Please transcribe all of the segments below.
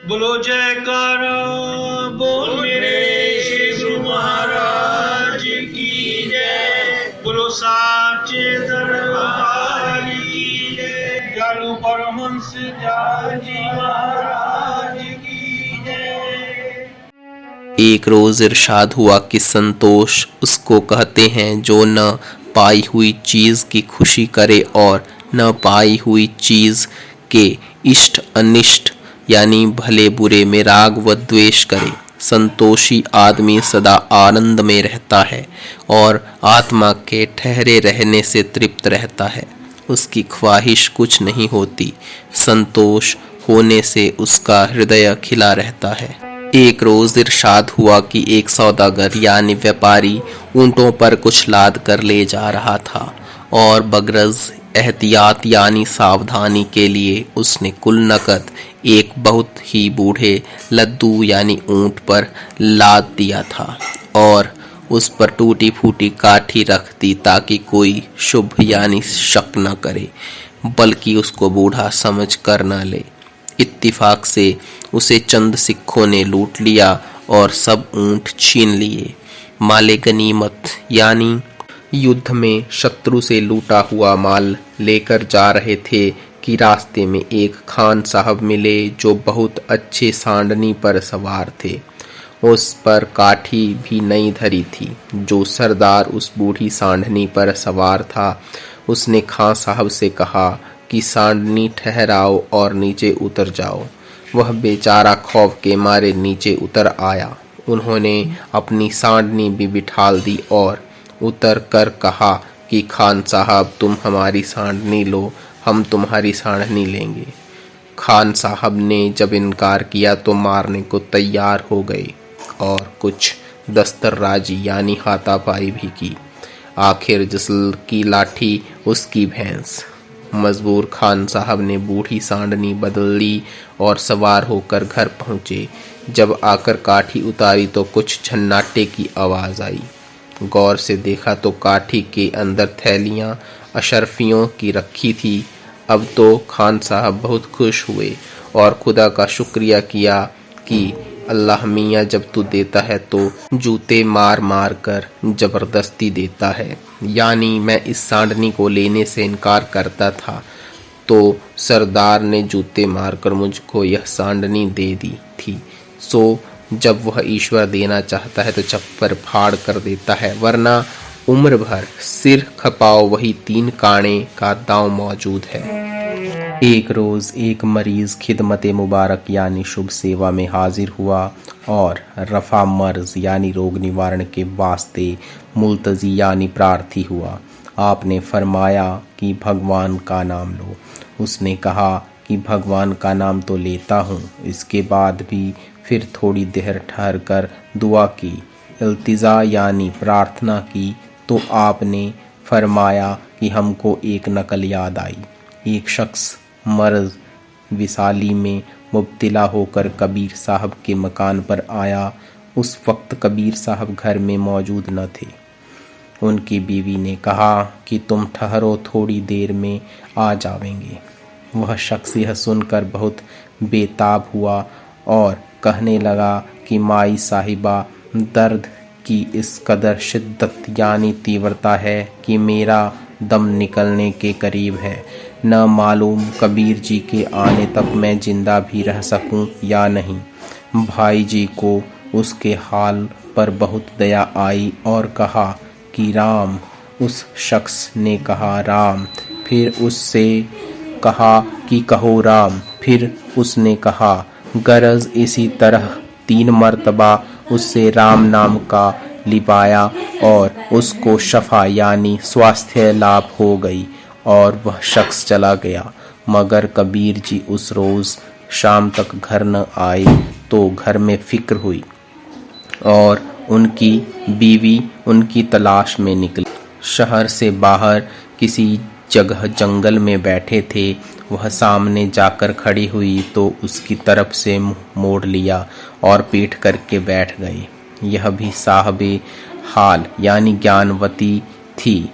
बोलो जयकारा बोल मेरे श्री गुरु महाराज की जय। बोलो साचे दरबार की जय। जालू परमहंस जी महाराज की जय। एक रोज इरशाद हुआ कि संतोष उसको कहते हैं जो न पाई हुई चीज की खुशी करे और न पाई हुई चीज के इष्ट अनिष्ट यानी भले बुरे में राग व द्वेष करे। संतोषी आदमी सदा आनंद में रहता है और आत्मा के ठहरे रहने से तृप्त रहता है। उसकी ख्वाहिश कुछ नहीं होती। संतोष होने से उसका हृदय खिला रहता है। एक रोज इरशाद हुआ कि एक सौदागर यानी व्यापारी ऊंटों पर कुछ लाद कर ले जा रहा था और बगरज एहतियात यानी सावधानी के लिए उसने कुल नकद एक बहुत ही बूढ़े लद्दू यानी ऊंट पर लाद दिया था और उस पर टूटी फूटी काठी रख दी ताकि कोई शुभ यानी शक न करे, बल्कि उसको बूढ़ा समझ कर न ले। इत्तिफाक से उसे चंद सिक्खों ने लूट लिया और सब ऊंट छीन लिए। माले गनीमत यानी युद्ध में शत्रु से लूटा हुआ माल लेकर जा रहे थे कि रास्ते में एक खान साहब मिले जो बहुत अच्छे सांडनी पर सवार थे। उस पर काठी भी नई धरी थी। जो सरदार उस बूढ़ी सांडनी पर सवार था उसने खान साहब से कहा कि सांडनी ठहराओ और नीचे उतर जाओ। वह बेचारा खौफ के मारे नीचे उतर आया। उन्होंने अपनी सांडनी भी बिठाल दी और उतर कर कहा कि खान साहब तुम हमारी सांडनी लो, हम तुम्हारी सांडनी लेंगे। खान साहब ने जब इनकार किया तो मारने को तैयार हो गए और कुछ दस्तरराजी यानी हाथापाई भी की। आखिर जिसकी लाठी उसकी भैंस। मजबूर खान साहब ने बूढ़ी सांडनी बदल ली और सवार होकर घर पहुंचे। जब आकर काठी उतारी तो कुछ झन्नाटे की आवाज आई। गौर से देखा तो काठी के अंदर थैलियां अशरफियों की रखी थी। अब तो खान साहब बहुत खुश हुए और खुदा का शुक्रिया किया कि अल्लाह मियाँ जब तू देता है तो जूते मार मार कर जबरदस्ती देता है। यानी मैं इस सांडनी को लेने से इनकार करता था तो सरदार ने जूते मारकर मुझको यह सांडनी दे दी थी। सो जब वह ईश्वर देना चाहता है तो चप्पर फाड़ कर देता है, वरना उम्र भर सिर खपाओ वही 3 काणे का दांव मौजूद है। एक रोज एक मरीज खिदमत मुबारक यानी शुभ सेवा में हाजिर हुआ और रफा मर्ज यानी रोग निवारण के वास्ते मुल्तजी यानी प्रार्थी हुआ। आपने फरमाया कि भगवान का नाम लो। उसने कहा कि भगवान का नाम तो लेता हूँ। इसके बाद भी फिर थोड़ी देर ठहर कर दुआ की, इल्तिजा यानी प्रार्थना की तो आपने फरमाया कि हमको एक नकल याद आई। एक शख्स मर्ज विसाली में मुब्तला होकर कबीर साहब के मकान पर आया। उस वक्त कबीर साहब घर में मौजूद न थे। उनकी बीवी ने कहा कि तुम ठहरो, थोड़ी देर में आ जावेंगे। वह शख्स यह सुनकर बहुत बेताब हुआ और कहने लगा कि माई साहिबा, दर्द की इस कदर शिद्दत यानी तीव्रता है कि मेरा दम निकलने के करीब है। न मालूम कबीर जी के आने तक मैं जिंदा भी रह सकूं या नहीं। भाई जी को उसके हाल पर बहुत दया आई और कहा कि राम। उस शख्स ने कहा राम। फिर उससे कहा कि कहो राम। फिर उसने कहा गरज इसी तरह 3 मर्तबा उससे राम नाम का लिपाया और उसको शफा यानी स्वास्थ्य लाभ हो गई और वह शख्स चला गया। मगर कबीर जी उस रोज़ शाम तक घर न आए तो घर में फिक्र हुई और उनकी बीवी उनकी तलाश में निकली। शहर से बाहर किसी जगह जंगल में बैठे थे। वह सामने जाकर खड़ी हुई तो उसकी तरफ से मुंह मोड़ लिया और पीठ करके बैठ गई। यह भी साहबे हाल यानी ज्ञानवती थी।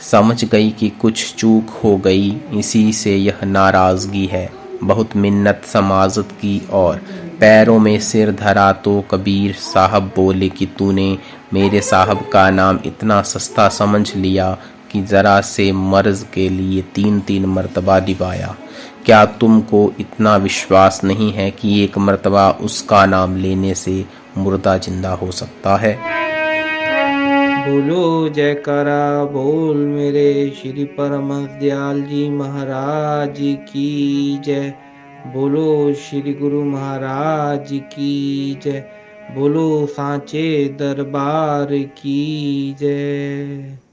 समझ गई कि कुछ चूक हो गई, इसी से यह नाराज़गी है। बहुत मिन्नत समाजत की और पैरों में सिर धरा तो कबीर साहब बोले कि तूने मेरे साहब का नाम इतना सस्ता समझ लिया कि ज़रा से मर्ज के लिए 3-3 मर्तबा निभाया। क्या तुमको इतना विश्वास नहीं है कि एक मर्तबा उसका नाम लेने से मुर्दा जिंदा हो सकता है? बोलो जयकारा बोल मेरे श्री परमहंस दयाल जी महाराज की जय। बोलो श्री गुरु महाराज की जय। बोलो सांचे दरबार की जय।